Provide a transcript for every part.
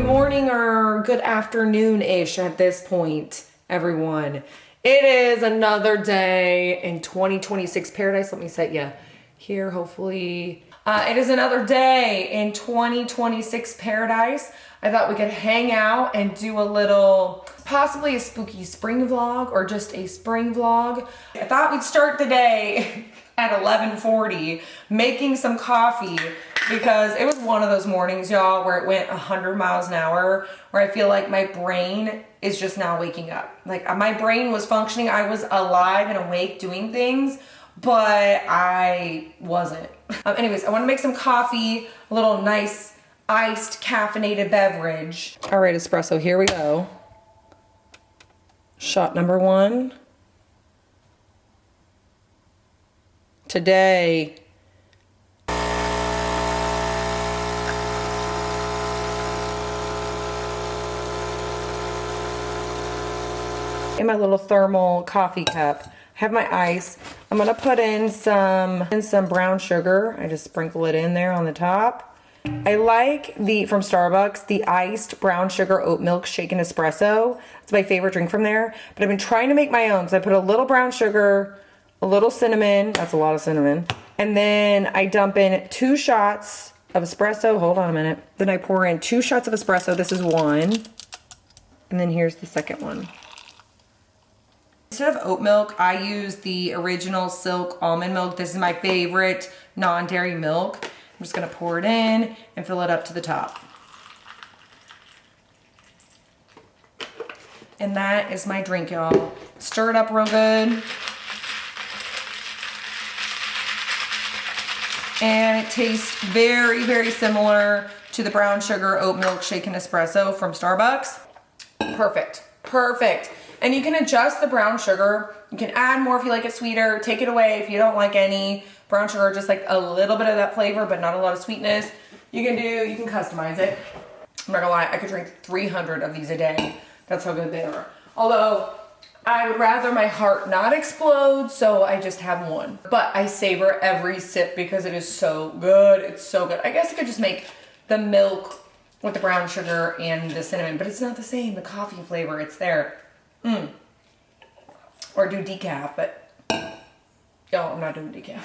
morning or good afternoon-ish at this point, everyone. It is another day in 2026 paradise. Let me set you here, hopefully. It is another day in 2026 paradise. I thought we could hang out and do a little, possibly a spooky spring vlog or just a spring vlog. I thought we'd start the day at 11:40 making some coffee because it was one of those mornings, y'all, where it went 100 miles an hour, where I feel like my brain is just now waking up. Like my brain was functioning, I was alive and awake doing things, but I wasn't. Anyways, I want to make some coffee, a little nice iced caffeinated beverage. All right, espresso, here we go. Shot number one. Today, in my little thermal coffee cup, have my ice. I'm gonna put in some brown sugar. I just sprinkle it in there on the top. I like from Starbucks, the iced brown sugar oat milk shaken espresso. It's my favorite drink from there, but I've been trying to make my own. So I put a little brown sugar, a little cinnamon, that's a lot of cinnamon, and then I dump in 2 shots of espresso. Hold on a minute. Then I pour in 2 shots of espresso. This is one, and then here's the second one. Instead of oat milk, I use the original Silk almond milk. This is my favorite non-dairy milk. I'm just gonna pour it in and fill it up to the top. And that is my drink, y'all. Stir it up real good. And it tastes very, very similar to the brown sugar oat milk shaken espresso from Starbucks. Perfect, perfect. And you can adjust the brown sugar. You can add more if you like it sweeter, take it away if you don't like any brown sugar, just like a little bit of that flavor, but not a lot of sweetness. You can customize it. I'm not gonna lie, I could drink 300 of these a day. That's how good they are. Although, I would rather my heart not explode, so I just have one. But I savor every sip because it is so good. It's so good. I guess I could just make the milk with the brown sugar and the cinnamon, but it's not the same. The coffee flavor, it's there. Or do decaf, but y'all, I'm not doing decaf.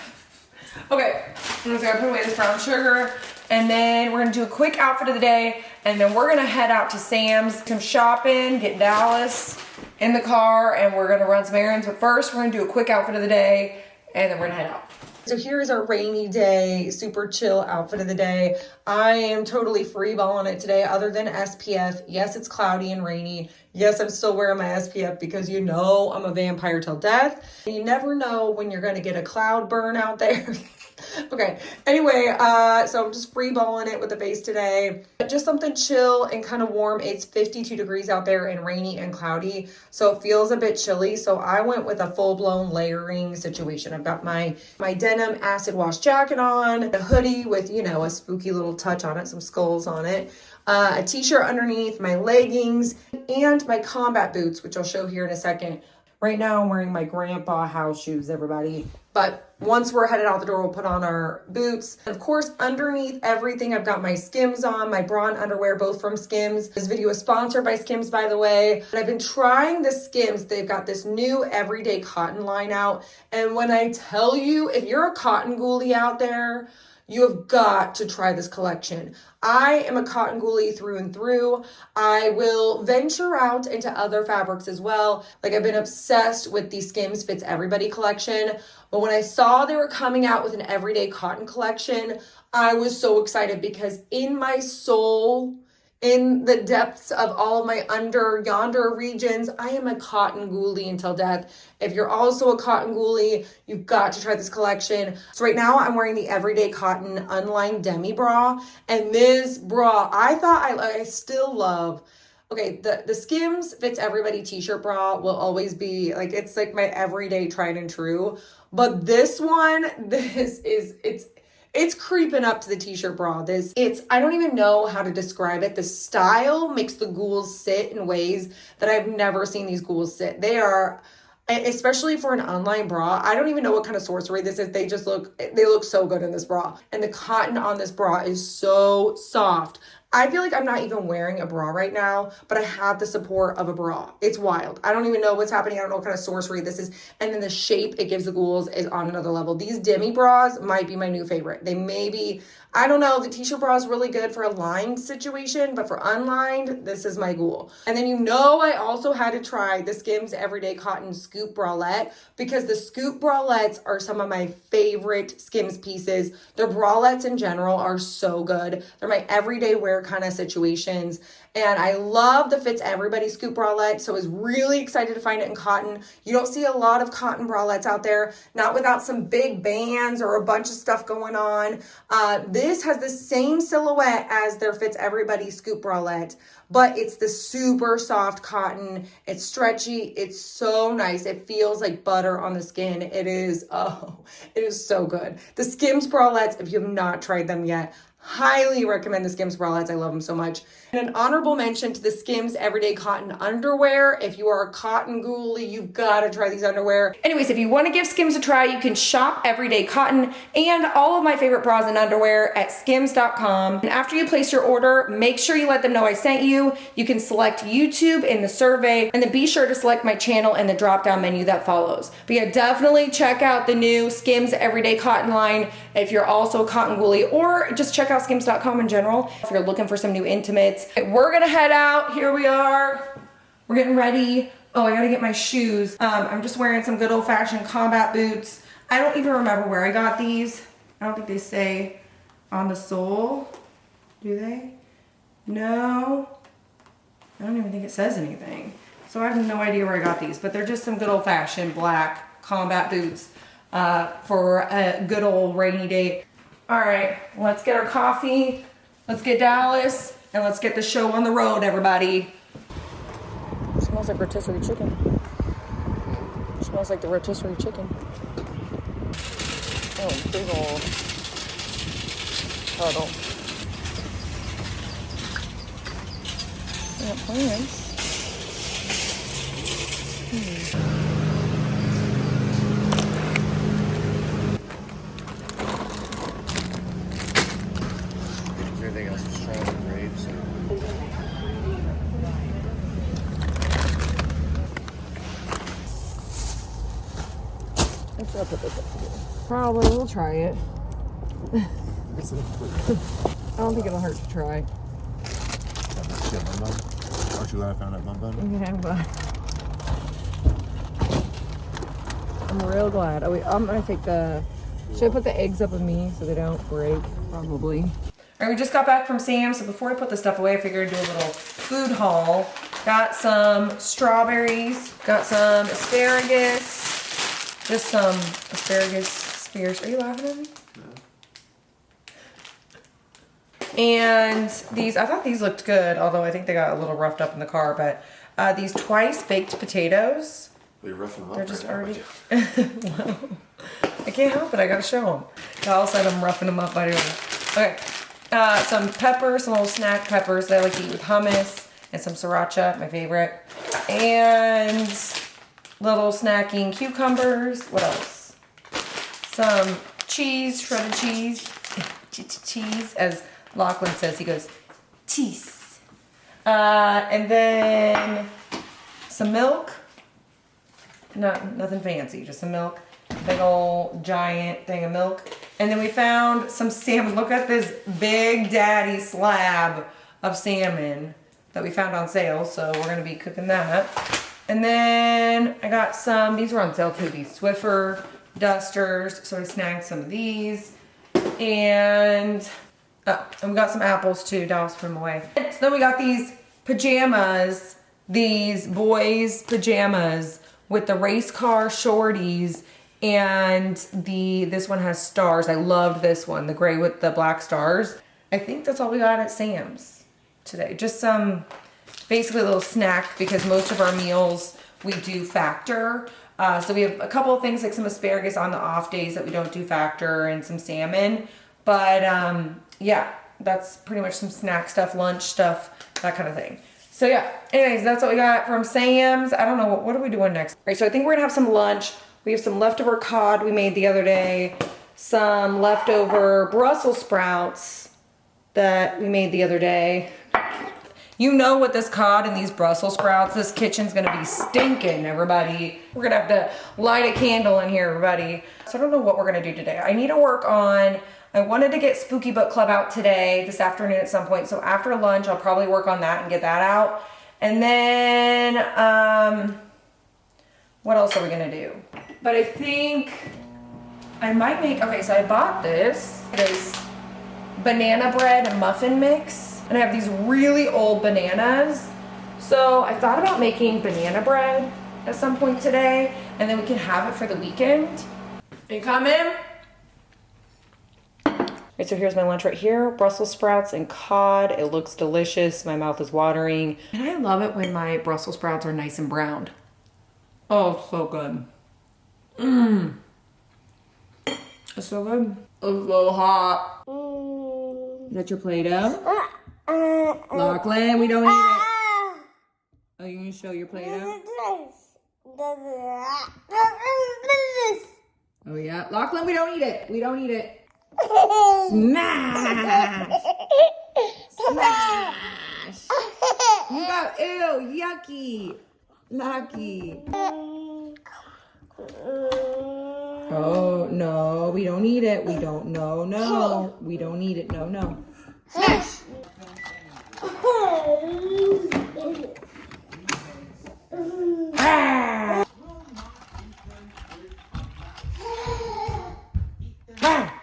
Okay, I'm just gonna put away this brown sugar, and then we're gonna do a quick outfit of the day, and then we're gonna head out to Sam's, some shopping, get Dallas in the car, and we're gonna run some errands. But first, we're gonna do a quick outfit of the day, and then we're gonna head out. So here's our rainy day, super chill outfit of the day. I am totally freeballing it today other than SPF. Yes, it's cloudy and rainy. Yes, I'm still wearing my SPF because you know I'm a vampire till death. You never know when you're going to get a cloud burn out there. Okay, anyway, so I'm just freeballing it with the face today. Just something chill and kind of warm. It's 52 degrees out there and rainy and cloudy, so it feels a bit chilly. So I went with a full-blown layering situation. I've got my denim acid wash jacket on, a hoodie with, you know, a spooky little touch on it, some skulls on it, a t-shirt underneath, my leggings, and my combat boots, which I'll show here in a second. Right now I'm wearing my grandpa house shoes, everybody. But once we're headed out the door, we'll put on our boots. And of course, underneath everything, I've got my Skims on, my bra and underwear, both from Skims. This video is sponsored by Skims, by the way. And I've been trying the Skims. They've got this new everyday cotton line out. And when I tell you, if you're a cotton ghoulie out there, you have got to try this collection. I am a cotton ghoulie through and through. I will venture out into other fabrics as well. Like, I've been obsessed with the Skims Fits Everybody collection. But when I saw they were coming out with an everyday cotton collection, I was so excited because in my soul, in the depths of all of my under yonder regions, I am a cotton ghoulie until death. If you're also a cotton ghoulie, you've got to try this collection. So right now I'm wearing the Everyday Cotton Unlined Demi Bra. And this bra, I still love. Okay, the Skims Fits Everybody t-shirt bra will always be like, it's like my everyday tried and true. But this one, it's creeping up to the t-shirt bra. I don't even know how to describe it. The style makes the ghouls sit in ways that I've never seen these ghouls sit. They are, especially for an online bra, I don't even know what kind of sorcery this is. They look so good in this bra. And the cotton on this bra is so soft. I feel like I'm not even wearing a bra right now, but I have the support of a bra. It's wild. I don't even know what's happening. I don't know what kind of sorcery this is. And then the shape it gives the ghouls is on another level. These demi bras might be my new favorite. They may be, I don't know, the t-shirt bra is really good for a lined situation, but for unlined, this is my ghoul. And then I also had to try the Skims Everyday Cotton Scoop Bralette, because the Scoop Bralettes are some of my favorite Skims pieces. Their bralettes in general are so good. They're my everyday wear kind of situations. And I love the Fits Everybody Scoop Bralette, so I was really excited to find it in cotton. You don't see a lot of cotton bralettes out there, not without some big bands or a bunch of stuff going on. This has the same silhouette as their Fits Everybody Scoop Bralette, but it's the super soft cotton. It's stretchy. It's so nice. It feels like butter on the skin. It is so good. The Skims bralettes, if you have not tried them yet, highly recommend the Skims bralettes. I love them so much. And an honorable mention to the Skims Everyday Cotton Underwear. If you are a cotton ghoulie, you've got to try these underwear. Anyways, if you want to give Skims a try, you can shop Everyday Cotton and all of my favorite bras and underwear at skims.com. And after you place your order, make sure you let them know I sent you. You can select YouTube in the survey, and then be sure to select my channel in the drop-down menu that follows. But yeah, definitely check out the new Skims Everyday Cotton line if you're also a cotton ghoulie, or just check out skims.com in general if you're looking for some new intimates. We're gonna head out. Here we are. We're getting ready. Oh, I gotta get my shoes. I'm just wearing some good old-fashioned combat boots. I don't even remember where I got these. I don't think they say on the sole. Do they? No. I don't even think it says anything. So I have no idea where I got these, but they're just some good old-fashioned black combat boots for a good old rainy day. All right, let's get our coffee. Let's get Dallas, and let's get the show on the road, everybody. It smells like rotisserie chicken. It smells like the rotisserie chicken. Oh, big old puddle. Yeah, plants. Everything else is strong and grapes. I should put this up together. Probably, we'll try it. I don't think it'll hurt to try. Shit, Bum Bum. Aren't you glad I found that Bum Bum? Yeah, but I'm real glad. I'm gonna take the. Should I put the eggs up with me so they don't break? Probably. All right, we just got back from Sam's, so before I put the stuff away, I figured I'd do a little food haul. Got some strawberries, got some asparagus, just some asparagus spears. Are you laughing at me? No. And these, I thought these looked good, although I think they got a little roughed up in the car, but these twice baked potatoes. You're roughing them up. They're just already. Well, I can't help it. I gotta show them. Kyle said I'm roughing them up by doing it. Okay. Some peppers, some little snack peppers that I like to eat with hummus, and some sriracha, my favorite. And little snacking cucumbers. What else? Some cheese, shredded cheese. Cheese, as Lachlan says. He goes, cheese. And then some milk. Nothing fancy, just some milk. Big old giant thing of milk. And then we found some salmon. Look at this big daddy slab of salmon that we found on sale. So we're gonna be cooking that. And then I got some, these were on sale too, these Swiffer dusters. So I snagged some of these. And we got some apples too. Dallas put them away. So then we got these pajamas, these boys pajamas with the race car shorties. And this one has stars. I loved this one, the gray with the black stars. I think that's all we got at Sam's today. Just some, basically a little snack, because most of our meals we do factor. So we have a couple of things like some asparagus on the off days that we don't do factor, and some salmon. But yeah, that's pretty much some snack stuff, lunch stuff, that kind of thing. So yeah, anyways, that's what we got from Sam's. I don't know, what are we doing next? All right, so I think we're gonna have some lunch. We have some leftover cod we made the other day, some leftover Brussels sprouts, that we made the other day. You know, with this cod and these Brussels sprouts, this kitchen's gonna be stinking, everybody. We're gonna have to light a candle in here, everybody. So I don't know what we're gonna do today. I need to work on, I wanted to get Spooky Book Club out today, this afternoon at some point. So after lunch, I'll probably work on that and get that out. And then, what else are we gonna do? But I think I might make, okay, so I bought this. It is banana bread and muffin mix. And I have these really old bananas. So I thought about making banana bread at some point today, and then we can have it for the weekend. Are you coming? Alright, so here's my lunch right here. Brussels sprouts and cod. It looks delicious. My mouth is watering. And I love it when my Brussels sprouts are nice and browned. Oh, so good. Mmm. It's so good. It's so hot. Is that your Play-Doh? Lachlan, we don't eat it. Oh, you're gonna show your Play-Doh? Oh yeah, Lachlan, we don't eat it. We don't eat it. Smash! Smash! You got, ew, yucky. Lucky. Oh, no, we don't eat it. We don't, no. We don't eat it, no. Smash! Ah! Ah!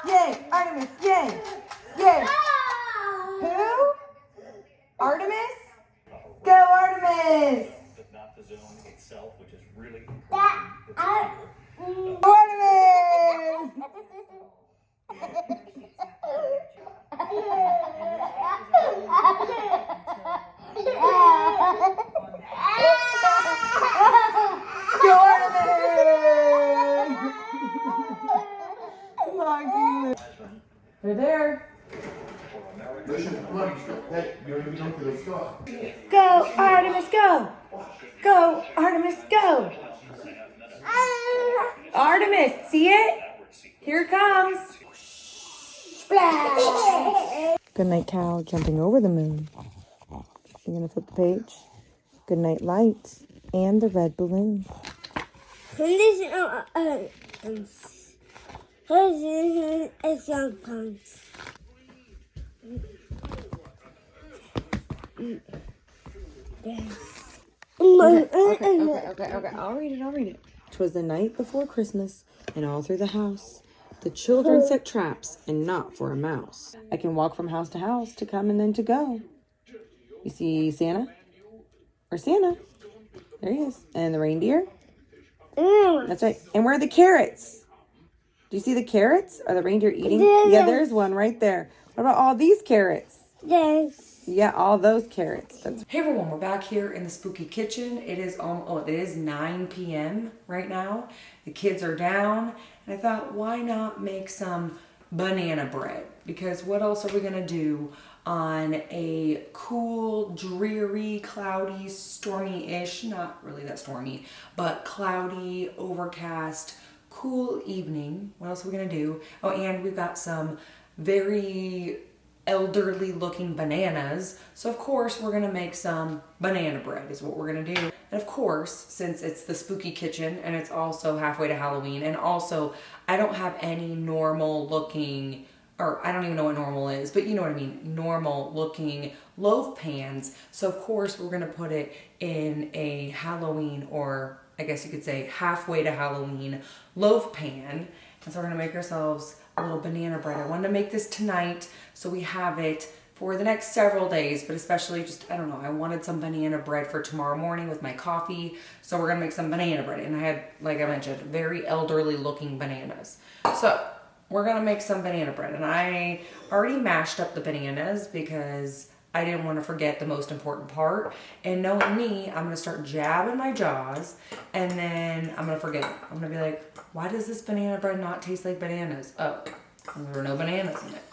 Yay, Artemis, yay! Yay! Who? Artemis? Go, Artemis! But not the zone itself, which is really Artemis! Go, Artemis! They're there. Listen, come on, hey, you're gonna be done for this stuff. Go, Artemis, go! Go, Artemis, go! Artemis, see it? Here it comes. Splash! Good night, cow jumping over the moon. You're gonna flip the page. Good night, lights and the red balloon. Okay. I'll read it. 'Twas the night before Christmas, and all through the house the children set traps, and not for a mouse. I can walk from house to come and then to go. You see Santa? Or Santa? There he is. And the reindeer? That's right. And where are the carrots? Do you see the carrots? Are the reindeer eating? Yeah, there's one right there. What about all these carrots? Yes. Yeah, all those carrots. Hey everyone, we're back here in the spooky kitchen. It is 9 p.m. right now. The kids are down, and I thought, why not make some banana bread? Because what else are we gonna do on a cool, dreary, cloudy, stormy-ish, not really that stormy, but cloudy, overcast, cool evening? What else are we gonna do? Oh, and we've got some very elderly looking bananas, so of course we're gonna make some banana bread is what we're gonna do. And of course, since it's the spooky kitchen and it's also halfway to Halloween, and also I don't have any normal looking, or I don't even know what normal is, but you know what I mean, normal looking loaf pans, so of course we're gonna put it in a Halloween, or I guess you could say halfway to Halloween loaf pan. And so we're gonna make ourselves a little banana bread. I wanted to make this tonight so we have it for the next several days, but especially just, I don't know, I wanted some banana bread for tomorrow morning with my coffee. So we're gonna make some banana bread. And I had, like I mentioned, very elderly looking bananas. So we're gonna make some banana bread. And I already mashed up the bananas because I didn't want to forget the most important part. And knowing me, I'm going to start jabbing my jaws, and then I'm going to forget it. I'm going to be like, why does this banana bread not taste like bananas? Oh, there are no bananas in it.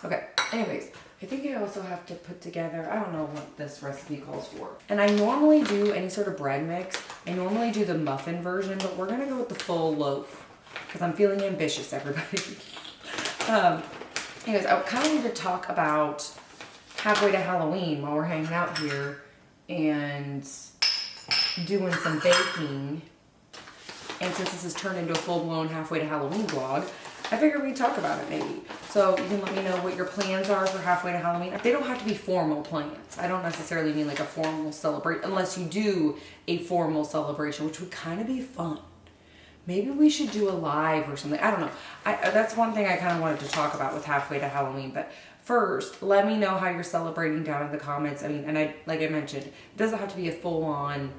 Okay, anyways, I think I also have to put together, I don't know what this recipe calls for. And I normally do any sort of bread mix. I normally do the muffin version, but we're going to go with the full loaf because I'm feeling ambitious, everybody. Anyways, I kind of need to talk about halfway to Halloween while we're hanging out here and doing some baking. And since this has turned into a full-blown halfway to Halloween vlog, I figured we'd talk about it maybe. So you can let me know what your plans are for halfway to Halloween. They don't have to be formal plans. I don't necessarily mean like a formal celebration, unless you do a formal celebration, which would kind of be fun. Maybe we should do a live or something. I don't know. That's one thing I kind of wanted to talk about with halfway to Halloween. But first, let me know how you're celebrating down in the comments. I mean, and like I mentioned, it doesn't have to be a full-on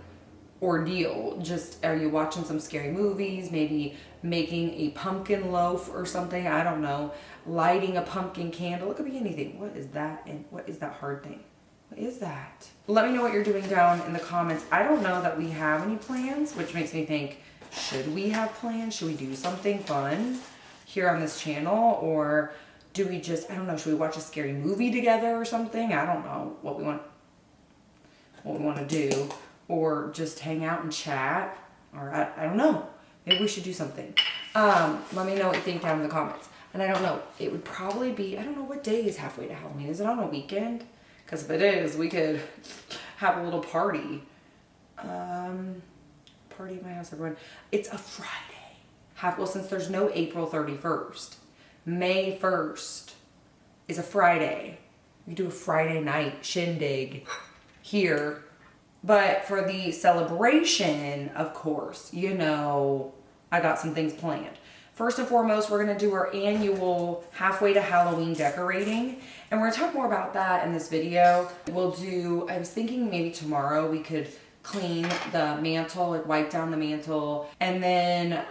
ordeal. Just, are you watching some scary movies? Maybe making a pumpkin loaf or something. I don't know. Lighting a pumpkin candle. It could be anything. What is that? And what is that hard thing? What is that? Let me know what you're doing down in the comments. I don't know that we have any plans, which makes me think, should we have plans? Should we do something fun here on this channel? Or do we just, I don't know, should we watch a scary movie together or something? I don't know what we want to do. Or just hang out and chat. Or I don't know. Maybe we should do something. Let me know what you think down in the comments. And I don't know, it would probably be, I don't know what day is halfway to Halloween. Is it on a weekend? Because if it is, we could have a little party. Party at my house, everyone. It's a Friday. Well, since there's no April 31st, May 1st is a Friday. We could do a Friday night shindig here. But for the celebration, of course, you know, I got some things planned. First and foremost, we're going to do our annual halfway to Halloween decorating. And we're going to talk more about that in this video. We'll do, I was thinking maybe tomorrow we could clean the mantle, like wipe down the mantle, and then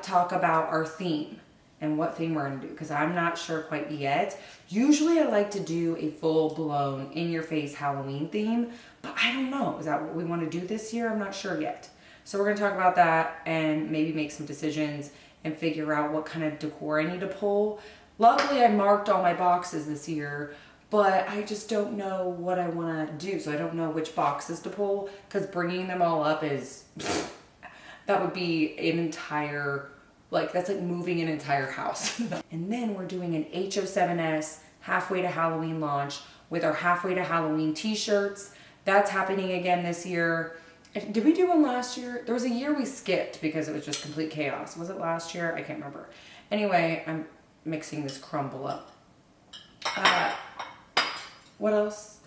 talk about our theme and what theme we're going to do, because I'm not sure quite yet. Usually I like to do a full-blown, in-your-face Halloween theme, but I don't know. Is that what we want to do this year? I'm not sure yet. So we're going to talk about that and maybe make some decisions and figure out what kind of decor I need to pull. Luckily, I marked all my boxes this year, but I just don't know what I want to do. So I don't know which boxes to pull, because bringing them all up is, that would be an entire, like, that's like moving an entire house. And then we're doing an HO7S halfway to Halloween launch with our halfway to Halloween t-shirts. That's happening again this year. Did we do one last year? There was a year we skipped because it was just complete chaos. Was it last year? I can't remember. Anyway, I'm mixing this crumble up. What else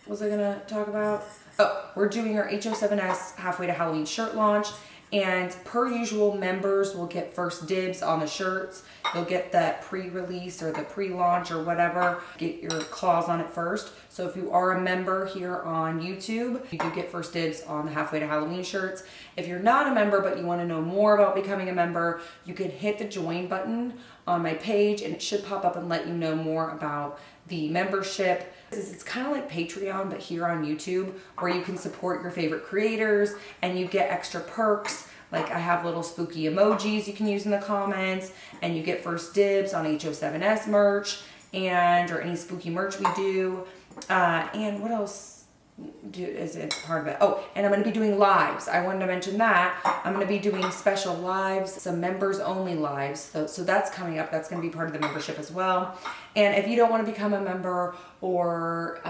was I gonna talk about? Oh, we're doing our HO7S halfway to Halloween shirt launch. And per usual, members will get first dibs on the shirts. You'll get that pre-release or the pre-launch or whatever. Get your claws on it first. So if you are a member here on YouTube, you do get first dibs on the halfway to Halloween shirts. If you're not a member but you want to know more about becoming a member, you can hit the join button on my page and it should pop up and let you know more about the membership. It's kind of like Patreon, but here on YouTube, where you can support your favorite creators and you get extra perks. Like I have little spooky emojis you can use in the comments, and you get first dibs on HO7S merch or any spooky merch we do. And what else is it part of it? Oh, and I'm going to be doing lives. I wanted to mention that. I'm going to be doing special lives, some members only lives. So that's coming up. That's going to be part of the membership as well. And if you don't want to become a member or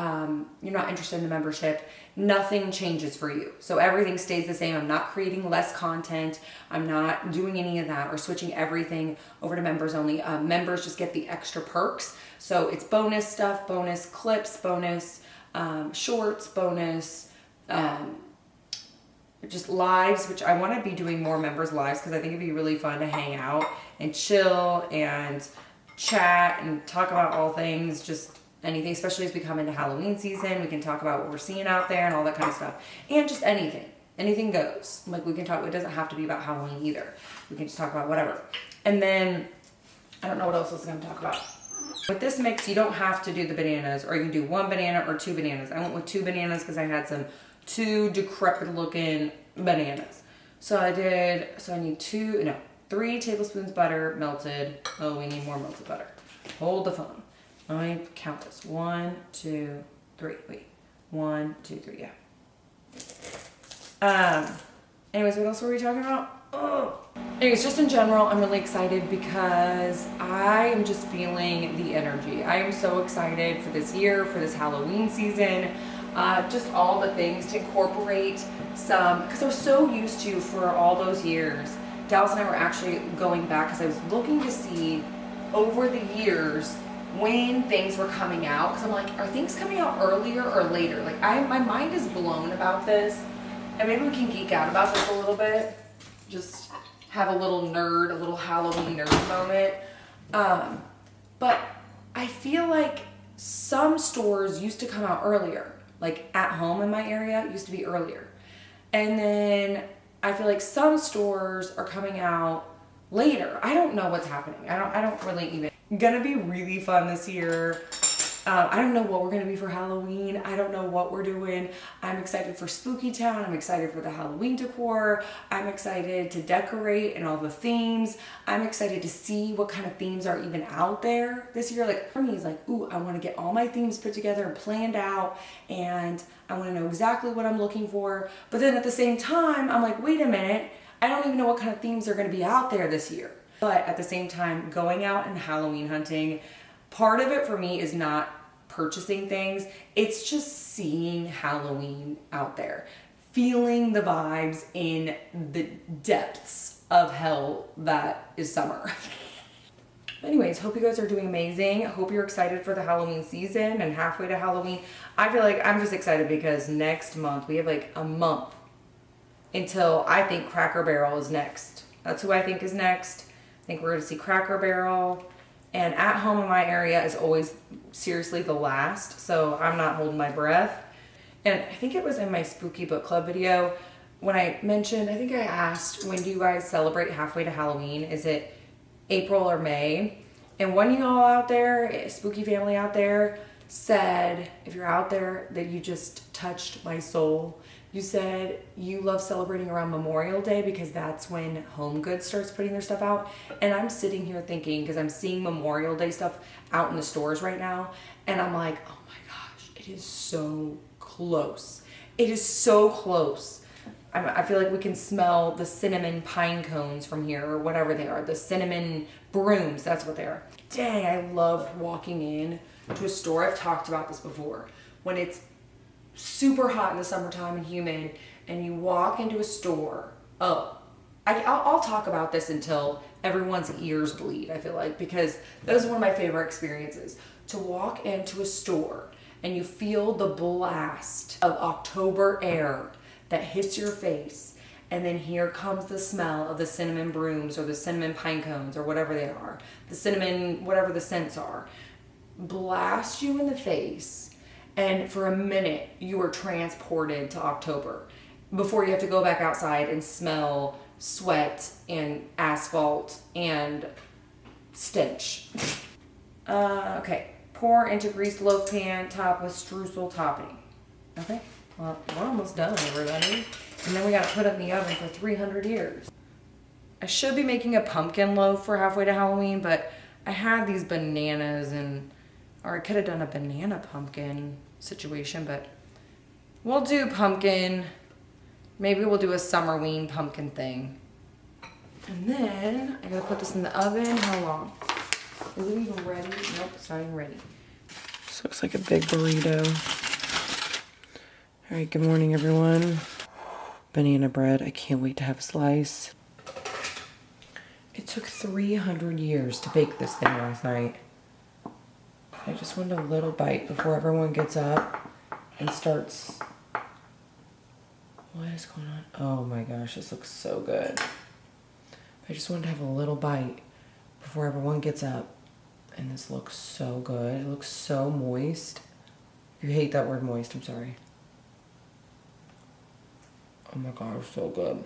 you're not interested in the membership, nothing changes for you. So everything stays the same. I'm not creating less content. I'm not doing any of that or switching everything over to members only. Members just get the extra perks. So it's bonus stuff, bonus clips, bonus shorts, bonus, just lives, which I want to be doing more members lives because I think it'd be really fun to hang out and chill and chat and talk about all things, just anything, especially as we come into Halloween season. We can talk about what we're seeing out there and all that kind of stuff, and just anything goes. Like we can talk, it doesn't have to be about Halloween either. We can just talk about whatever. And then I don't know what else I was going to talk about. With this mix, you don't have to do the bananas, or you can do 1 banana or 2 bananas. I went with 2 bananas because I had some 2 decrepit looking bananas. So I need 3 tablespoons butter melted. Oh, we need more melted butter. Hold the phone. Let me count this. 1, 2, 3. Wait. 1, 2, 3. Yeah. Anyways, what else were we talking about? Oh. Anyways, just in general, I'm really excited because I am just feeling the energy. I am so excited for this year, for this Halloween season. Just all the things to incorporate some, because I was so used to, for all those years, Dallas and I were actually going back because I was looking to see over the years when things were coming out, because I'm like, are things coming out earlier or later? Like, my mind is blown about this, and maybe we can geek out about this a little bit. Just have a little Halloween nerd moment. But I feel like some stores used to come out earlier, like At Home in my area used to be earlier, and then I feel like some stores are coming out later. I don't know what's happening. I don't really even. Gonna be really fun this year. I don't know what we're gonna be for Halloween. I don't know what we're doing. I'm excited for Spooky Town. I'm excited for the Halloween decor. I'm excited to decorate and all the themes. I'm excited to see what kind of themes are even out there this year. Like, for me, it's like, ooh, I wanna get all my themes put together and planned out, and I wanna know exactly what I'm looking for. But then at the same time, I'm like, wait a minute, I don't even know what kind of themes are gonna be out there this year. But at the same time, going out and Halloween hunting, part of it for me is not purchasing things. It's just seeing Halloween out there, feeling the vibes in the depths of hell that is summer. Anyways, hope you guys are doing amazing. Hope you're excited for the Halloween season and halfway to Halloween. I feel like I'm just excited because next month, we have like a month until I think Cracker Barrel is next. That's who I think is next. I think we're gonna see Cracker Barrel. And At Home in my area is always seriously the last, so I'm not holding my breath. And I think it was in my Spooky Book Club video when I mentioned, I think I asked, when do you guys celebrate halfway to Halloween? Is it April or May? And one of y'all out there, spooky family out there, said, if you're out there, that you just touched my soul. You said you love celebrating around Memorial Day because that's when Home Goods starts putting their stuff out. And I'm sitting here thinking, because I'm seeing Memorial Day stuff out in the stores right now, and I'm like, oh my gosh, it is so close. It is so close. I feel like we can smell the cinnamon pine cones from here, or whatever they are. The cinnamon brooms, that's what they are. Dang, I love walking in to a store. I've talked about this before. When it's super hot in the summertime and humid, and you walk into a store. I'll talk about this until everyone's ears bleed, I feel like, because that is one of my favorite experiences. To walk into a store and you feel the blast of October air that hits your face, and then here comes the smell of the cinnamon brooms or the cinnamon pine cones or whatever they are, the cinnamon, whatever the scents are, blast you in the face. And for a minute, you are transported to October before you have to go back outside and smell sweat and asphalt and stench. Okay, pour into greased loaf pan, top with streusel topping. Okay, well, we're almost done, everybody. And then we gotta put it in the oven for 300 years. I should be making a pumpkin loaf for halfway to Halloween, but I had these bananas or I could have done a banana pumpkin situation, but we'll do pumpkin. Maybe we'll do a Summerween pumpkin thing. And then I gotta put this in the oven. How long? Is it even ready? Nope, it's not even ready. This looks like a big burrito. All right, good morning, everyone. Banana bread. I can't wait to have a slice. It took 300 years to bake this thing last night. I just wanted a little bite before everyone gets up and starts. What is going on? Oh my gosh, this looks so good. I just wanted to have a little bite before everyone gets up. And this looks so good. It looks so moist. If you hate that word moist, I'm sorry. Oh my god, it's so good.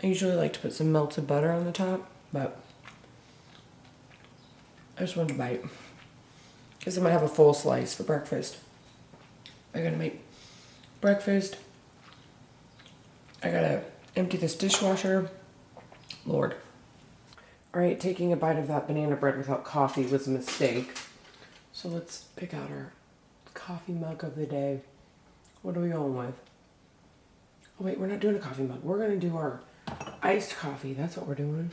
I usually like to put some melted butter on the top, but I just wanted to bite. Because I'm going to have a full slice for breakfast. I gotta make breakfast. I gotta empty this dishwasher. Lord. Alright, taking a bite of that banana bread without coffee was a mistake. So let's pick out our coffee mug of the day. What are we going with? Oh wait, we're not doing a coffee mug. We're gonna do our iced coffee. That's what we're doing.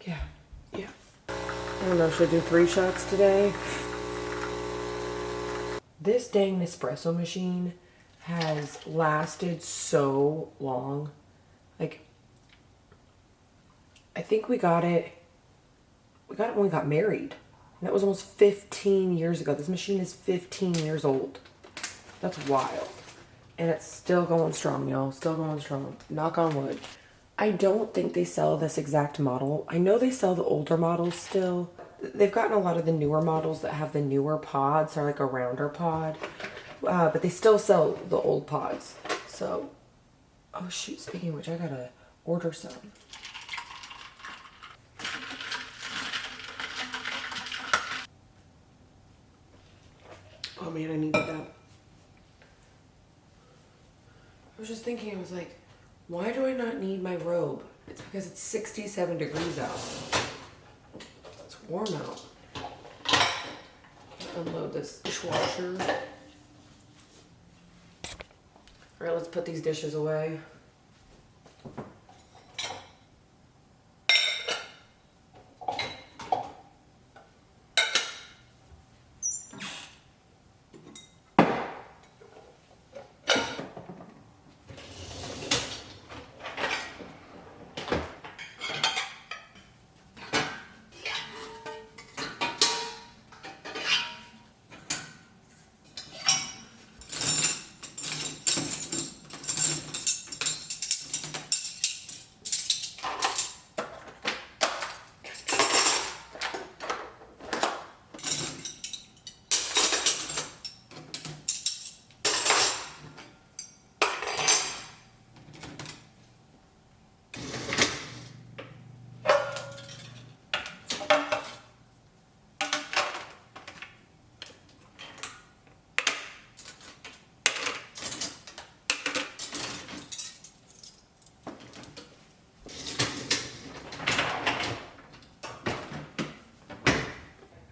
Yeah. I don't know, should I do 3 shots today? This dang Nespresso machine has lasted so long. Like, I think we got it when we got married. And that was almost 15 years ago. This machine is 15 years old. That's wild. And it's still going strong, y'all. Still going strong. Knock on wood. I don't think they sell this exact model. I know they sell the older models still. They've gotten a lot of the newer models that have the newer pods, or like a rounder pod. But they still sell the old pods. So, oh shoot, speaking of which, I gotta order some. Oh man, I needed that. I was just thinking, I was like, why do I not need my robe? It's because it's 67 degrees out. It's warm out. Unload this dishwasher. Alright, let's put these dishes away.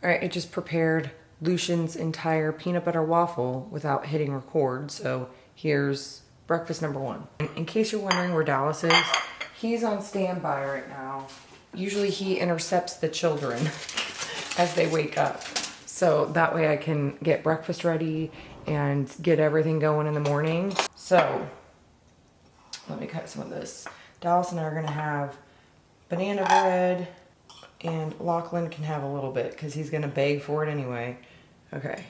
Alright, I just prepared Lucian's entire peanut butter waffle without hitting record, so here's breakfast number 1. In case you're wondering where Dallas is, he's on standby right now. Usually he intercepts the children as they wake up, so that way I can get breakfast ready and get everything going in the morning. So, let me cut some of this. Dallas and I are going to have banana bread, and Lachlan can have a little bit because he's going to beg for it anyway. Okay,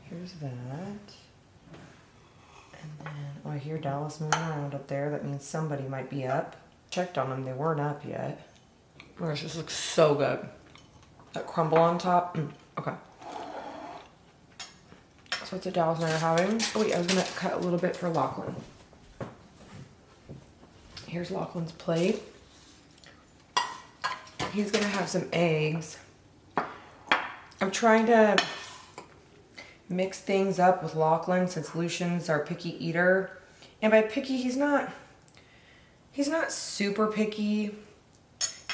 here's that. And then, oh, I hear Dallas moving around up there. That means somebody might be up. Checked on them, they weren't up yet. Oh my gosh, this looks so good. That crumble on top. Okay. So that's what Dallas and I are having. Oh wait, I was going to cut a little bit for Lachlan. Here's Lachlan's plate. He's gonna have some eggs. I'm trying to mix things up with Lachlan since Lucian's our picky eater. And by picky, he's not super picky.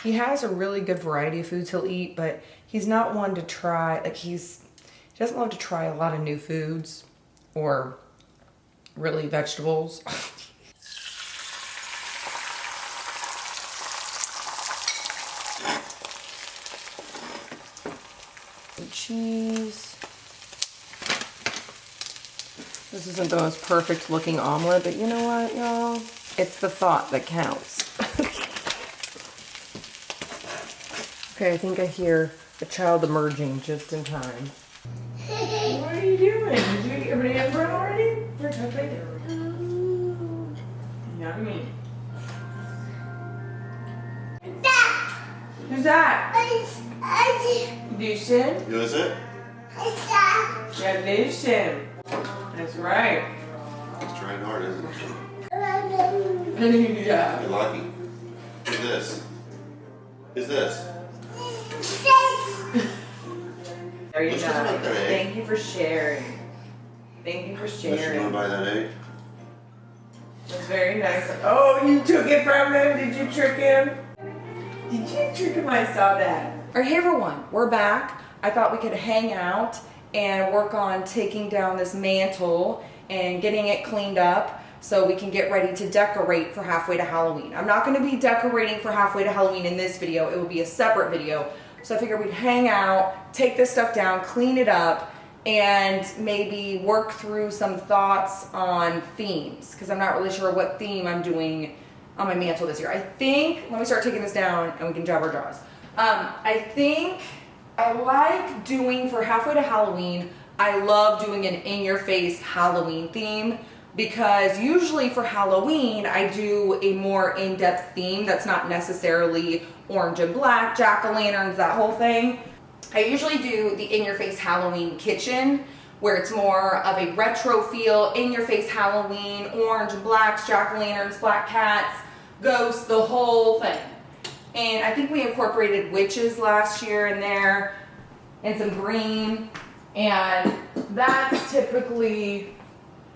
He has a really good variety of foods he'll eat, but he's not one to try, like he doesn't love to try a lot of new foods or really vegetables. Cheese. This isn't the most perfect looking omelet, but you know what, y'all? It's the thought that counts. Okay, I think I hear a child emerging just in time. What are you doing? Did you eat your banana bread already? Here, touch right there. Yummy. Who's that? Lucian? Who is it? Yeah, Lucian. That's right. He's trying hard, isn't he? Yeah. You lucky. Who's this? Who's this? There you Which go. one's about that egg? Thank you for sharing. Thank you for Does she want to sharing. buy that egg? That's very nice. Oh, you took it from him? Did you trick him? Did you trick him? I saw that. All right, hey everyone, we're back. I thought we could hang out and work on taking down this mantle and getting it cleaned up so we can get ready to decorate for halfway to Halloween. I'm not going to be decorating for halfway to Halloween in this video. It will be a separate video. So I figured we'd hang out, take this stuff down, clean it up, and maybe work through some thoughts on themes, because I'm not really sure what theme I'm doing on my mantle this year. I think, let me start taking this down and we can jab our jaws. I think I like doing for halfway to Halloween, I love doing an in-your-face Halloween theme, because usually for Halloween, I do a more in-depth theme that's not necessarily orange and black, jack-o'-lanterns, that whole thing. I usually do the in-your-face Halloween kitchen, where it's more of a retro feel, in-your-face Halloween, orange and blacks, jack-o'-lanterns, black cats, ghosts, the whole thing. And I think we incorporated witches last year in there, and some green, and that's typically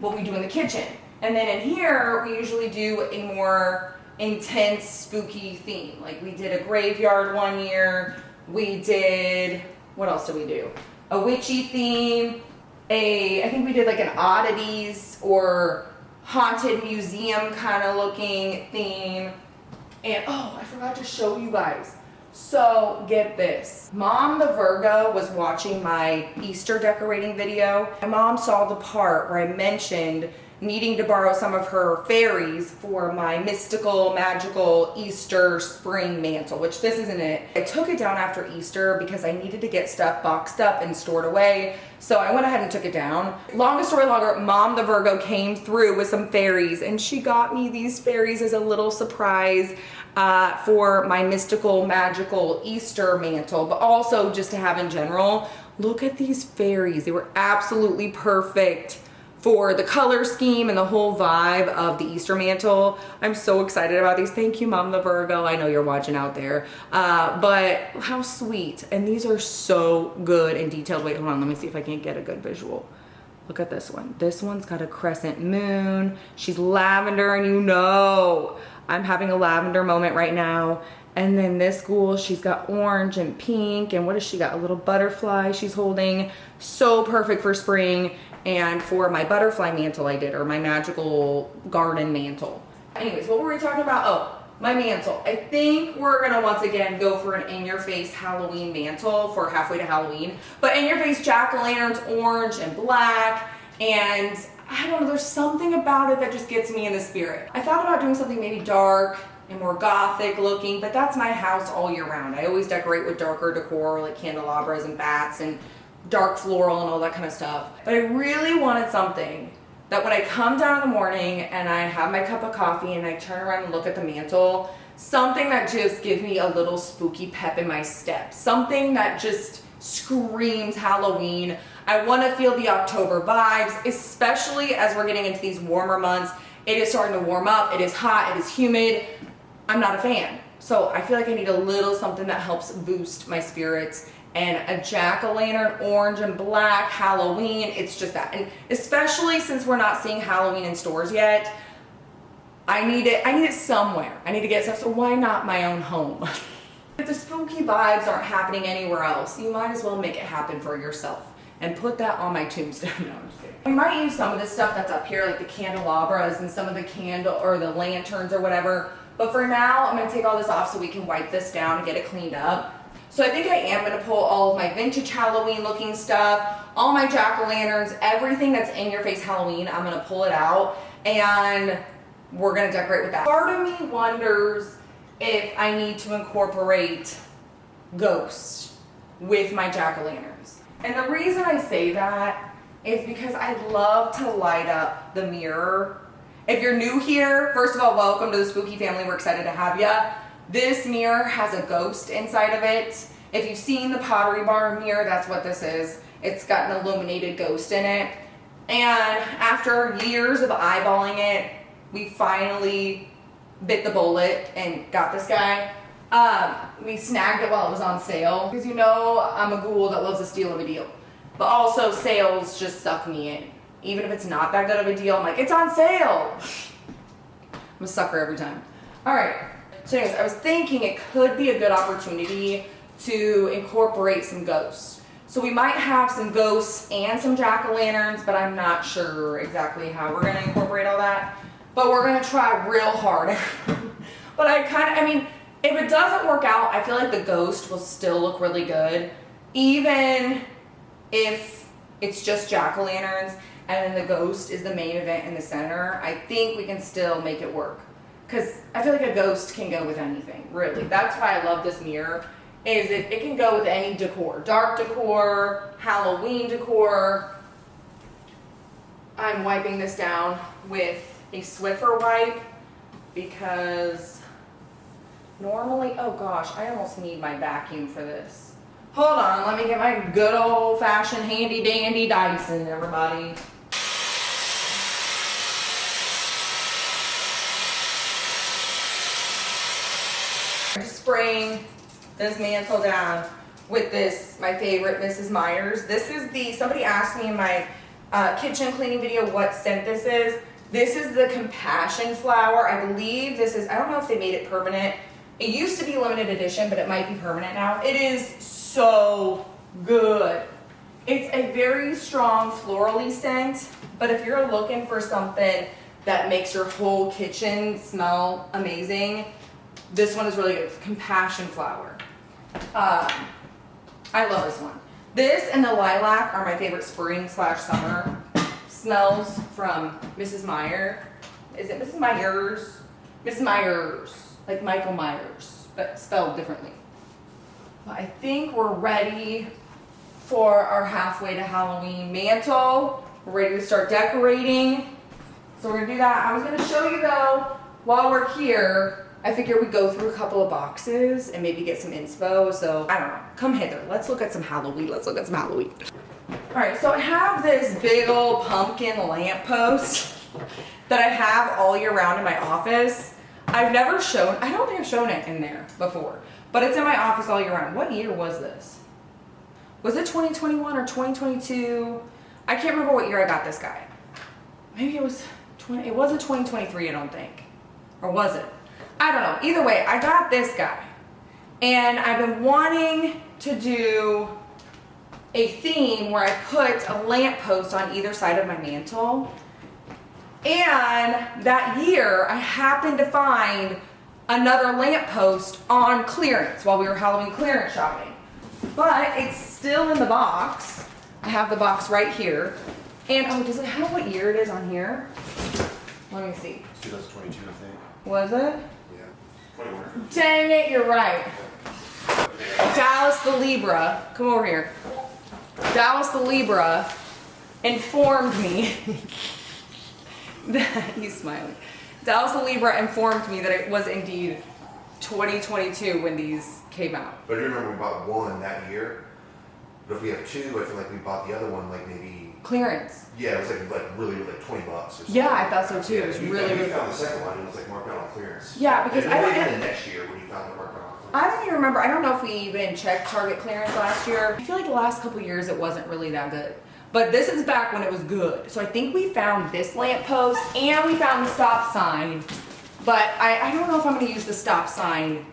what we do in the kitchen. And then in here, we usually do a more intense, spooky theme. Like we did a graveyard one year, we did, what else did we do? A witchy theme, I think we did like an oddities or haunted museum kind of looking theme. And oh, I forgot to show you guys. So get this, Mom the Virgo was watching my Easter decorating video. My mom saw the part where I mentioned needing to borrow some of her fairies for my mystical, magical Easter spring mantle, which this isn't it. I took it down after Easter because I needed to get stuff boxed up and stored away. So I went ahead and took it down. Longest story longer, Mom the Virgo came through with some fairies and she got me these fairies as a little surprise for my mystical, magical Easter mantle, but also just to have in general. Look at these fairies. They were absolutely perfect for the color scheme and the whole vibe of the Easter mantle. I'm so excited about these. Thank you, Mom the Virgo. I know you're watching out there. But how sweet. And these are so good and detailed. Wait, hold on. Let me see if I can get a good visual. Look at this one. This one's got a crescent moon. She's lavender, and you know I'm having a lavender moment right now. And then this ghoul, she's got orange and pink. And what has she got? A little butterfly she's holding. So perfect for spring. And for my butterfly mantle I did, or my magical garden mantle. Anyways, what were we talking about? Oh, my mantle. I think we're gonna once again go for an in-your-face Halloween mantle for halfway to Halloween. But in-your-face jack-o'-lanterns, orange and black. And I don't know, there's something about it that just gets me in the spirit. I thought about doing something maybe dark and more gothic looking, but that's my house all year round. I always decorate with darker decor, like candelabras and bats and dark floral and all that kind of stuff. But I really wanted something that when I come down in the morning and I have my cup of coffee and I turn around and look at the mantle, something that just gives me a little spooky pep in my step. Something that just screams Halloween. I want to feel the October vibes, especially as we're getting into these warmer months. It is starting to warm up. It is hot. It is humid. I'm not a fan. So I feel like I need a little something that helps boost my spirits. And a jack-o'-lantern, orange and black, Halloween, it's just that. And especially since we're not seeing Halloween in stores yet, I need it somewhere. I need to get stuff, so why not my own home? If the spooky vibes aren't happening anywhere else, you might as well make it happen for yourself and put that on my tombstone. No, I'm just kidding. We might use some of this stuff that's up here, like the candelabras and some of the candle or the lanterns or whatever. But for now, I'm gonna take all this off so we can wipe this down and get it cleaned up. So I think I am going to pull all of my vintage Halloween looking stuff, all my jack-o'-lanterns, everything that's in your face Halloween, I'm going to pull it out and we're going to decorate with that. Part of me wonders if I need to incorporate ghosts with my jack-o'-lanterns. And the reason I say that is because I love to light up the mirror. If you're new here, first of all, welcome to the spooky family. We're excited to have ya. This mirror has a ghost inside of it. If you've seen the Pottery Barn mirror, that's what this is. It's got an illuminated ghost in it. And after years of eyeballing it, we finally bit the bullet and got this guy. We snagged it while it was on sale. Because you know I'm a ghoul that loves a steal of a deal. But also sales just suck me in. Even if it's not that good of a deal, I'm like, it's on sale. I'm a sucker every time. All right, so anyways, I was thinking it could be a good opportunity to incorporate some ghosts. So we might have some ghosts and some jack-o'-lanterns, but I'm not sure exactly how we're gonna incorporate all that. But we're gonna try real hard. But I mean, if it doesn't work out, I feel like the ghost will still look really good. Even if it's just jack-o'-lanterns and then the ghost is the main event in the center, I think we can still make it work. Because I feel like a ghost can go with anything, really. That's why I love this mirror, is it can go with any decor. Dark decor, Halloween decor. I'm wiping this down with a Swiffer wipe because normally, oh gosh, I almost need my vacuum for this. Hold on, let me get my good old fashioned handy dandy Dyson, everybody. I'm spraying this mantle down with this, my favorite Mrs. Meyer's. This is somebody asked me in my kitchen cleaning video what scent this is. This is the Compassion Flower. I believe this is, I don't know if they made it permanent. It used to be limited edition, but it might be permanent now. It is so good. It's a very strong florally scent, but if you're looking for something that makes your whole kitchen smell amazing, this one is really good. Compassion Flower. I love this one. This and the lilac are my favorite spring/summer smells from Mrs. Meyer. Is it Mrs. Myers? Mrs. Myers, like Michael Myers, but spelled differently. Well, I think we're ready for our halfway to Halloween mantle. We're ready to start decorating. So we're gonna do that. I was gonna show you though, while we're here, I figure we go through a couple of boxes and maybe get some inspo. So I don't know, come hither. Let's look at some Halloween. All right, so I have this big old pumpkin lamp post that I have all year round in my office. I've never shown, I don't think I've shown it in there before, but it's in my office all year round. What year was this? Was it 2021 or 2022? I can't remember what year I got this guy. Maybe it was it wasn't 2023, I don't think. Or was it? I don't know. Either way, I got this guy. And I've been wanting to do a theme where I put a lamppost on either side of my mantle. And that year, I happened to find another lamppost on clearance while we were Halloween clearance shopping. But it's still in the box. I have the box right here. And oh, does it have what year it is on here? Let me see. It's 2022, I think. Was it? Yeah. 21. Dang it, you're right. Dallas the Libra, come over here. Dallas the Libra informed me that, he's smiling. Dallas the Libra informed me that it was indeed 2022 when these came out. But I do remember we bought one that year. But if we have two, I feel like we bought the other one like maybe Clearance. Yeah, it was like really like $20 or something. Yeah, I thought so too. Yeah, it was we really, we really found the second one. It was like marked out on clearance. Yeah, because and I don't. even the next year when you found it marked out on clearance. I don't even remember. I don't know if we even checked Target clearance last year. I feel like the last couple years it wasn't really that good. But this is back when it was good. So I think we found this lamppost and we found the stop sign. But I don't know if I'm going to use the stop sign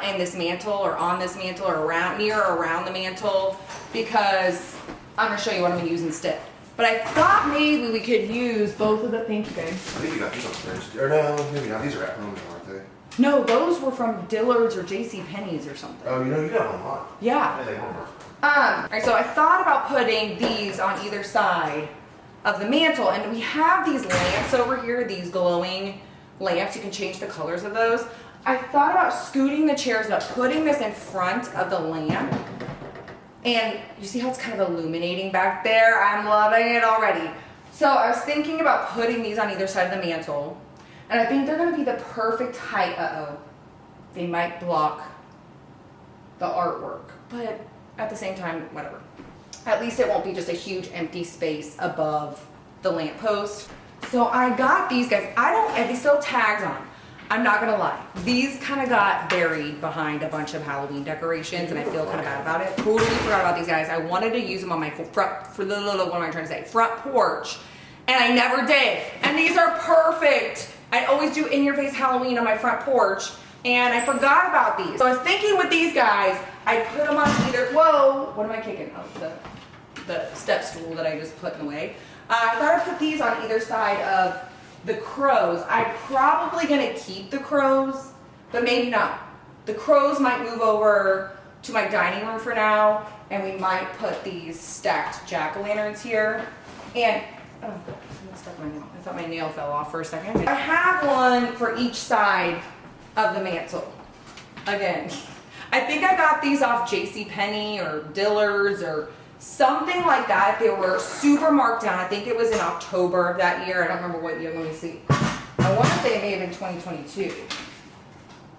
in this mantle or on this mantle or around near or around the mantle because I'm going to show you what I'm going to use instead. But I thought maybe we could use both of the pink things. I think you got these on clearance. Or no, maybe not. These are at home, aren't they? No, those were from Dillard's or JCPenney's or something. Oh, you got them online. Yeah. They were. Alright, so I thought about putting these on either side of the mantle, and we have these lamps over here, these glowing lamps. You can change the colors of those. I thought about scooting the chairs up, putting this in front of the lamp, and you see how it's kind of illuminating back there? I'm loving it already. So I was thinking about putting these on either side of the mantle, and I think they're going to be the perfect height. They might block the artwork, but at the same time, whatever. At least it won't be just a huge empty space above the lamppost. So I got these guys. They still have tags on them. I'm not gonna lie, these kind of got buried behind a bunch of Halloween decorations, and I feel kind of bad about it. Totally forgot about these guys. I wanted to use them on my front, what am I trying to say? Front porch, and I never did. And these are perfect. I always do in-your-face Halloween on my front porch, and I forgot about these. So I was thinking with these guys, I put them on either, whoa, what am I kicking? Oh, the step stool that I just put in the way. I thought I'd put these on either side of the crows. I'm probably gonna keep the crows, but maybe not. The crows might move over to my dining room for now, and we might put these stacked jack-o'-lanterns here. And, oh, I stuck my nail. I thought my nail fell off for a second. I have one for each side of the mantle. Again, I think I got these off JCPenney or Dillard's or something like that. They were super marked down. I think it was in October of that year. I don't remember what year. Let me see. I want to say it may have been 2022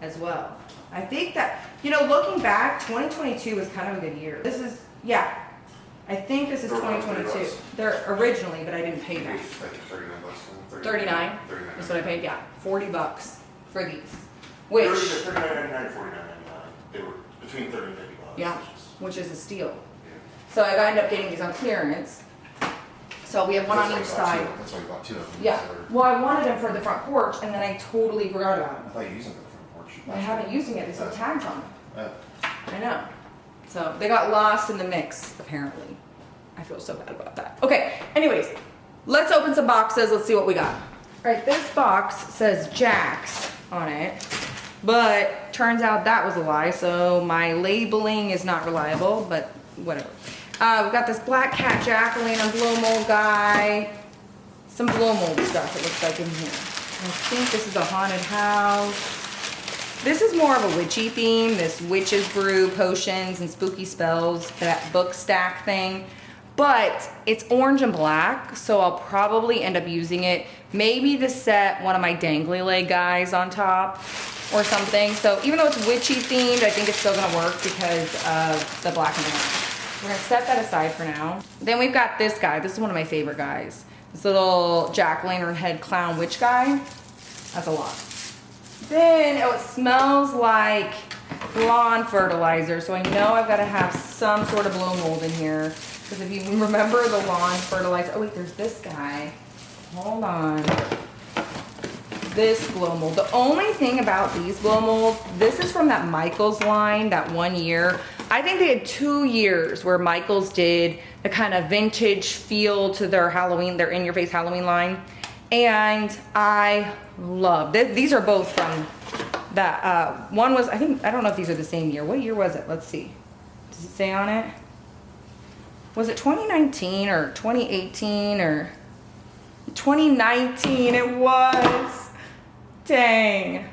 as well. I think that, you know, looking back, 2022 was kind of a good year. This is, yeah. I think this is 2022. They're originally, but I didn't pay that. 39. That's what I paid. Yeah, $40 for these. Which $39.99, $49.99. They were between 30 and 50 bucks. yeah, which is a steal. So I ended up getting these on clearance. So we have one on each side. That's why you bought two of them. Yeah. Well, I wanted them for the front porch, and then I totally forgot about I them. thought you used them for the front porch. I haven't used them yet. There's some tags on them. Oh. I know. So they got lost in the mix, apparently. I feel so bad about that. Okay, anyways, let's open some boxes. Let's see what we got. All right, this box says Jack's on it, but turns out that was a lie, so my labeling is not reliable, but whatever. We've got this black cat jack-o'-lantern blow mold guy. Some blow mold stuff, it looks like, in here. I think this is a haunted house. This is more of a witchy theme, this witches brew potions and spooky spells, that book stack thing. But it's orange and black, so I'll probably end up using it. Maybe to set one of my dangly leg guys on top or something. So even though it's witchy themed, I think it's still gonna work because of the black and white. We're gonna set that aside for now. Then we've got this guy. This is one of my favorite guys. This little jack-o'-lantern head clown witch guy. That's a lot. Then, oh, it smells like lawn fertilizer, so I know I've gotta have some sort of blow mold in here. Because if you remember the lawn fertilizer, oh wait, there's this guy. Hold on. This blow mold. The only thing about these blow molds, this is from that Michaels line, that 1 year. I think they had 2 years where Michaels did the kind of vintage feel to their Halloween, their in-your-face Halloween line. And I love this. These are both from that, one was, I don't know if these are the same year. What year was it? Let's see. Does it say on it? Was it 2019 or 2018 or 2019? It was. Dang.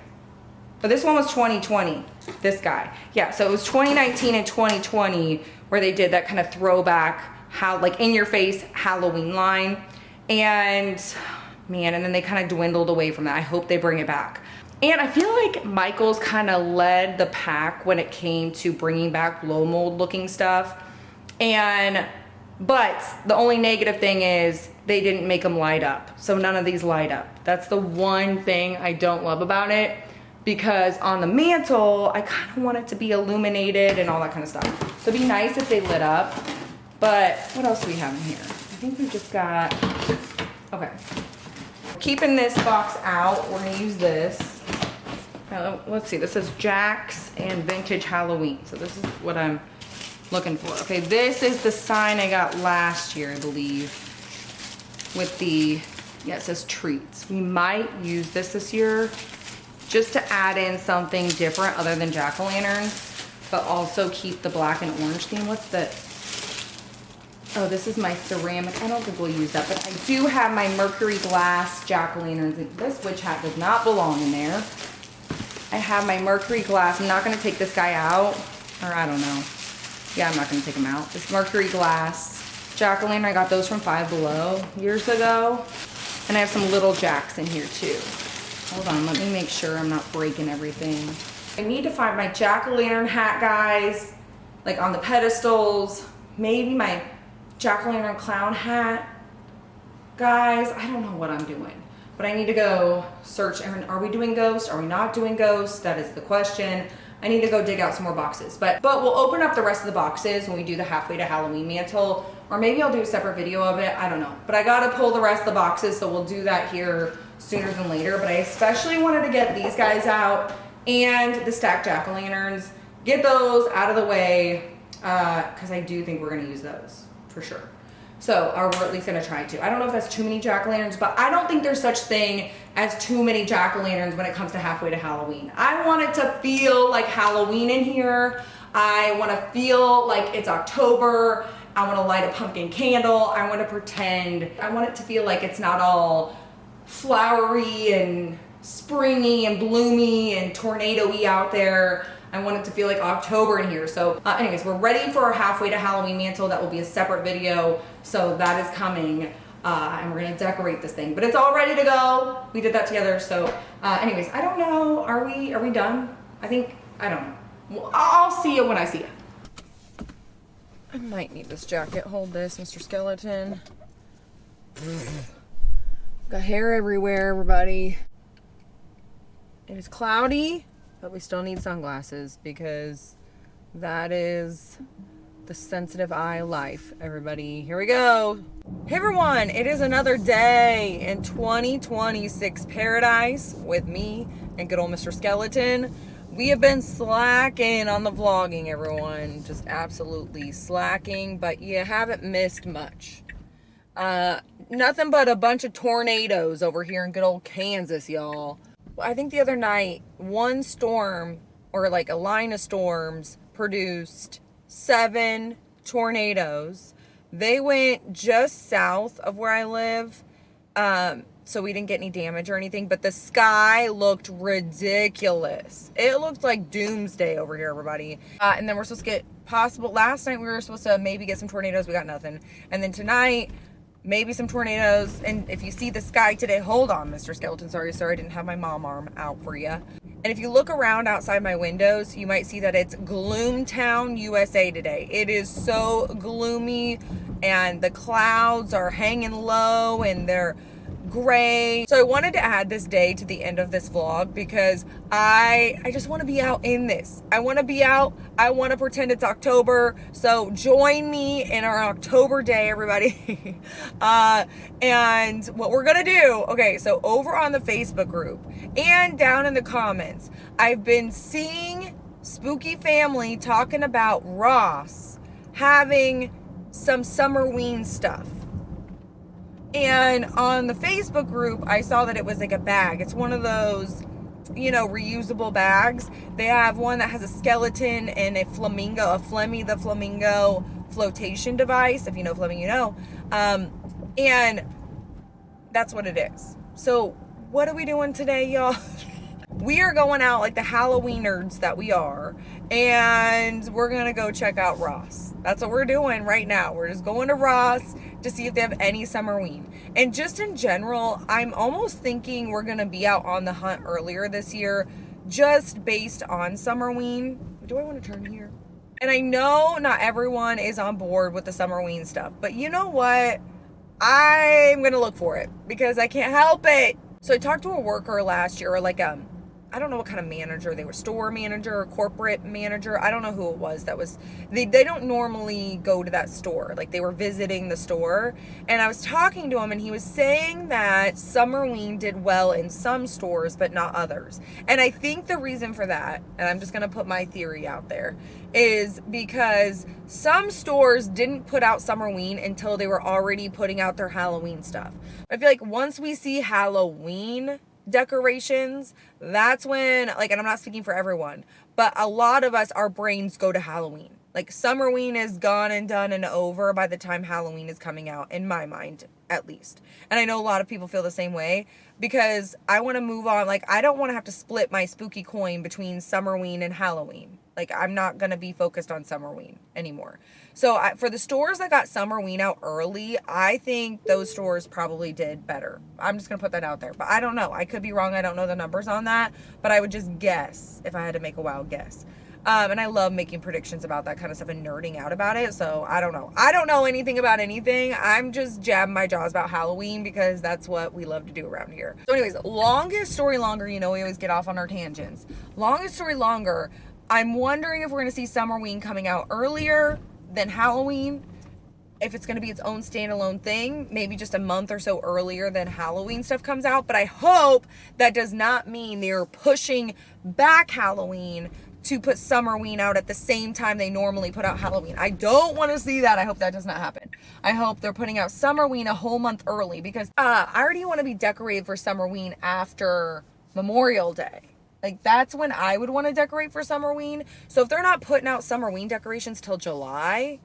But this one was 2020. This guy. Yeah, so it was 2019 and 2020 where they did that kind of throwback, like in your face Halloween line. And man, and then they kind of dwindled away from that. I hope they bring it back. And I feel like Michaels kind of led the pack when it came to bringing back blow mold looking stuff. But the only negative thing is they didn't make them light up. So none of these light up. That's the one thing I don't love about it, because on the mantle, I kind of want it to be illuminated and all that kind of stuff. So it'd be nice if they lit up. But what else do we have in here? I think we just got, okay. Keeping this box out, we're gonna use this. Let's see, this says Jack's and Vintage Halloween. So this is what I'm looking for. Okay, this is the sign I got last year, I believe, with the, yeah, it says treats. We might use this year just to add in something different other than jack-o'-lanterns, but also keep the black and orange theme. What's the, oh, this is my ceramic. I don't think we'll use that, but I do have my mercury glass jack-o'-lanterns. This witch hat does not belong in there. I have my mercury glass. I'm not gonna take this guy out, or I don't know. Yeah, I'm not gonna take him out. This mercury glass jack-o'-lantern, I got those from Five Below years ago. And I have some little jacks in here too. Hold on, let me make sure I'm not breaking everything. I need to find my jack-o'-lantern hat guys, like on the pedestals. Maybe my jack-o'-lantern clown hat guys. I don't know what I'm doing. but I need to go search. Are we doing ghost? Are we not doing ghost? That is the question. I need to go dig out some more boxes, but we'll open up the rest of the boxes when we do the halfway to Halloween mantle, or maybe I'll do a separate video of it. I don't know, but I gotta pull the rest of the boxes, so we'll do that here sooner than later. But I especially wanted to get these guys out and the stacked jack-o'-lanterns, get those out of the way, because I do think we're gonna use those for sure. So, or we're at least gonna try to. I don't know if that's too many jack-o'-lanterns, but I don't think there's such thing as too many jack-o'-lanterns when it comes to halfway to Halloween. I want it to feel like Halloween in here. I wanna feel like it's October. I wanna light a pumpkin candle. I want it to feel like it's not all flowery and springy and bloomy and tornado-y out there. I want it to feel like October in here. So anyways, we're ready for our halfway to Halloween mantle. That will be a separate video. So that is coming. And we're gonna decorate this thing, but it's all ready to go. We did that together. So anyways, I don't know. Are we done? I don't know. Well, I'll see you when I see you. I might need this jacket. Hold this, Mr. Skeleton. Got hair everywhere, everybody. It is cloudy, but we still need sunglasses because that is the sensitive eye life, everybody. Here we go. Hey everyone, it is another day in 2026 paradise with me and good old Mr. Skeleton. We have been slacking on the vlogging, everyone. Just absolutely slacking, but you haven't missed much. Nothing but a bunch of tornadoes over here in good old Kansas, y'all. I think the other night, one storm, or like a line of storms, produced 7 tornadoes. They went just south of where I live, so we didn't get any damage or anything, but the sky looked ridiculous. It looked like doomsday over here, everybody. And then we're supposed to get last night we were supposed to maybe get some tornadoes, we got nothing. And then tonight, maybe some tornadoes. And if you see the sky today, hold on, Mr. Skeleton, sorry, I didn't have my mom arm out for you. And if you look around outside my windows, you might see that it's Gloomtown, USA today. It is so gloomy and the clouds are hanging low and they're gray. So I wanted to add this day to the end of this vlog because I just want to be out in this. I want to be out. I want to pretend it's October. So join me in our October day, everybody. And what we're going to do, okay, so over on the Facebook group and down in the comments, I've been seeing Spooky Family talking about Ross having some Summerween stuff. And on the Facebook group, I saw that it was like a bag. It's one of those, you know, reusable bags. They have one that has a skeleton and a flamingo, Flemmy the flamingo flotation device. If you know Flemmy, you know. And that's what it is. So what are we doing today, y'all? We are going out like the Halloween nerds that we are, and we're gonna go check out Ross. That's what we're doing right now. We're just going to Ross to see if they have any Summerween. And just in general, I'm almost thinking we're gonna be out on the hunt earlier this year, just based on Summerween. Do I want to turn here? And I know not everyone is on board with the Summerween stuff, but you know what? I'm gonna look for it because I can't help it. So I talked to a worker last year, or like I don't know what kind of manager they were, store manager or corporate manager. I don't know who it was that was, they don't normally go to that store. Like they were visiting the store, and I was talking to him and he was saying that Summerween did well in some stores, but not others. And I think the reason for that, and I'm just going to put my theory out there, is because some stores didn't put out Summerween until they were already putting out their Halloween stuff. I feel like once we see Halloween decorations, that's when, like, and I'm not speaking for everyone, but a lot of us, our brains go to Halloween. Like Summerween is gone and done and over by the time Halloween is coming out, in my mind, at least. And I know a lot of people feel the same way, because I want to move on. Like, I don't want to have to split my spooky coin between Summerween and Halloween. Like, I'm not going to be focused on Summerween anymore. So for the stores that got Summerween out early, I think those stores probably did better. I'm just going to put that out there. But I don't know. I could be wrong. I don't know the numbers on that. But I would just guess if I had to make a wild guess. And I love making predictions about that kind of stuff and nerding out about it. So I don't know. I don't know anything about anything. I'm just jabbing my jaws about Halloween because that's what we love to do around here. So anyways, longest story longer, you know, we always get off on our tangents. Longest story longer, I'm wondering if we're going to see Summerween coming out earlier than Halloween. If it's going to be its own standalone thing, maybe just a month or so earlier than Halloween stuff comes out. But I hope that does not mean they're pushing back Halloween to put Summerween out at the same time they normally put out Halloween. I don't want to see that. I hope that does not happen. I hope they're putting out Summerween a whole month early because I already want to be decorated for Summerween after Memorial Day. Like, that's when I would want to decorate for Summerween. So if they're not putting out Summerween decorations till July,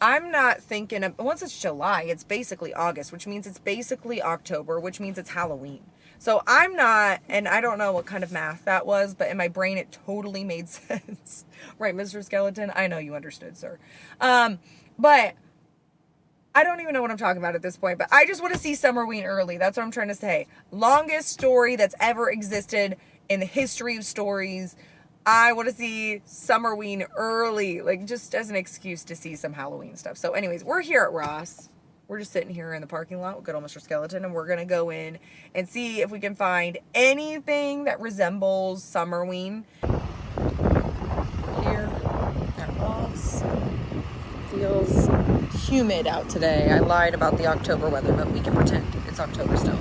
I'm not thinking of, once it's July, it's basically August, which means it's basically October, which means it's Halloween. So I'm not, and I don't know what kind of math that was, but in my brain it totally made sense. Right, Mr. Skeleton? I know you understood, sir. But I don't even know what I'm talking about at this point, but I just want to see Summerween early. That's what I'm trying to say. Longest story that's ever existed in the history of stories. I want to see Summerween early, like just as an excuse to see some Halloween stuff. So anyways, we're here at Ross. We're just sitting here in the parking lot with good old Mr. Skeleton, and we're going to go in and see if we can find anything that resembles Summerween. Here at Ross. Feels humid out today. I lied about the October weather, but we can pretend it's October still.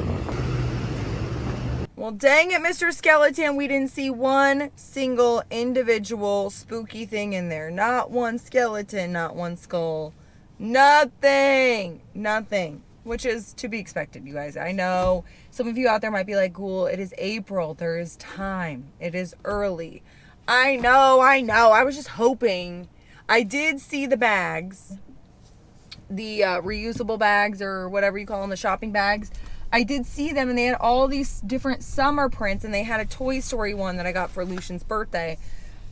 Well, dang it, Mr. Skeleton, we didn't see one single individual spooky thing in there. Not one skeleton, not one skull. Nothing. Which is to be expected, you guys. I know some of you out there might be like, Ghoul, it is April. There is time. It is early. I know. I was just hoping. I did see the bags. The reusable bags or whatever you call them, the shopping bags. I did see them, and they had all these different summer prints, and they had a Toy Story one that I got for Lucian's birthday,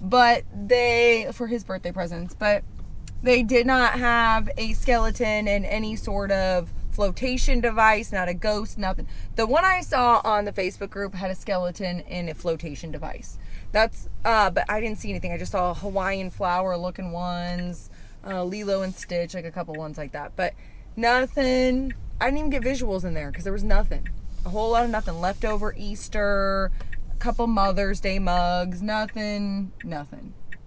for his birthday presents, but they did not have a skeleton in any sort of flotation device, not a ghost, nothing. The one I saw on the Facebook group had a skeleton in a flotation device. That's, but I didn't see anything. I just saw Hawaiian flower looking ones, Lilo and Stitch, like a couple ones like that, but nothing. I didn't even get visuals in there because there was nothing. A whole lot of nothing. Leftover Easter, a couple Mother's Day mugs, nothing.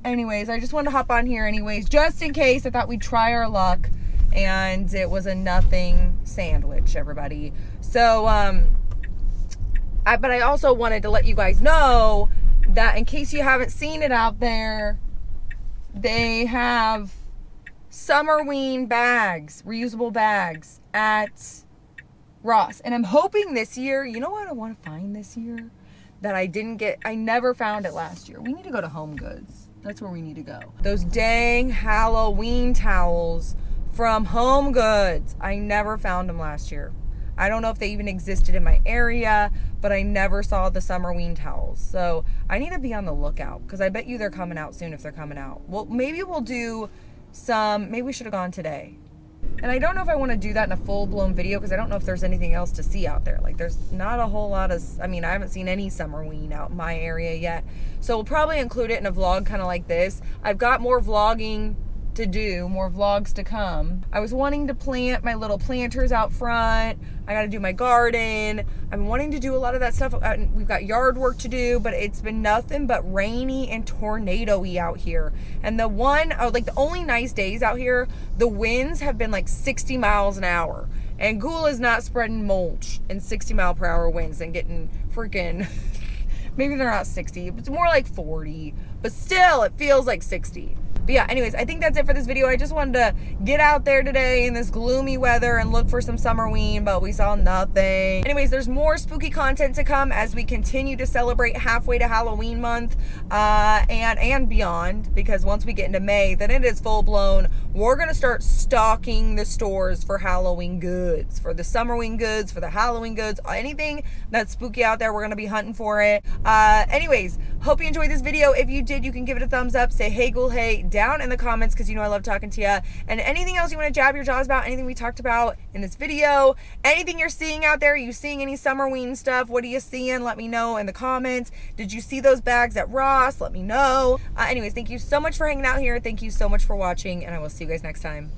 Anyways, I just wanted to hop on here anyways, just in case. I thought we'd try our luck, and it was a nothing sandwich, everybody. So, but I also wanted to let you guys know that in case you haven't seen it out there, they have Summerween bags, reusable bags at Ross. And I'm hoping this year, you know what I want to find this year that I didn't get? I never found it last year. We need to go to Home Goods. That's where we need to go. Those dang Halloween towels from Home Goods. I never found them last year. I don't know if they even existed in my area, but I never saw the Summerween towels. So I need to be on the lookout because I bet you they're coming out soon if they're coming out. Well, maybe we'll do maybe we should have gone today. And I don't know if I want to do that in a full-blown video because I don't know if there's anything else to see out there. Like, there's not a whole lot of, I haven't seen any Summerween out in my area yet. So we'll probably include it in a vlog kind of like this. I've got more vlogging to do, more vlogs to come. I was wanting to plant my little planters out front. I got to do my garden. I'm wanting to do a lot of that stuff. We've got yard work to do, but it's been nothing but rainy and tornado-y out here. And the only nice days out here, the winds have been like 60 miles an hour. And Ghoul is not spreading mulch in 60 mile per hour winds and getting freaking, maybe they're not 60, but it's more like 40. But still, it feels like 60. But yeah, anyways, I think that's it for this video. I just wanted to get out there today in this gloomy weather and look for some Summerween, but we saw nothing. Anyways, there's more spooky content to come as we continue to celebrate halfway to Halloween month and beyond, because once we get into May, then it is full-blown. We're going to start stocking the stores for Halloween goods, for the Summerween goods, for the Halloween goods, anything that's spooky out there, we're going to be hunting for it. Anyways, Hope you enjoyed this video. If you did, you can give it a thumbs up. Say hey ghoul hey down in the comments because you know I love talking to you. And anything else you want to jab your jaws about, anything we talked about in this video, anything you're seeing out there, are you seeing any summer ween stuff? What are you seeing? Let me know in the comments. Did you see those bags at Ross? Let me know. Anyways, thank you so much for hanging out here. Thank you so much for watching, and I will see you guys next time.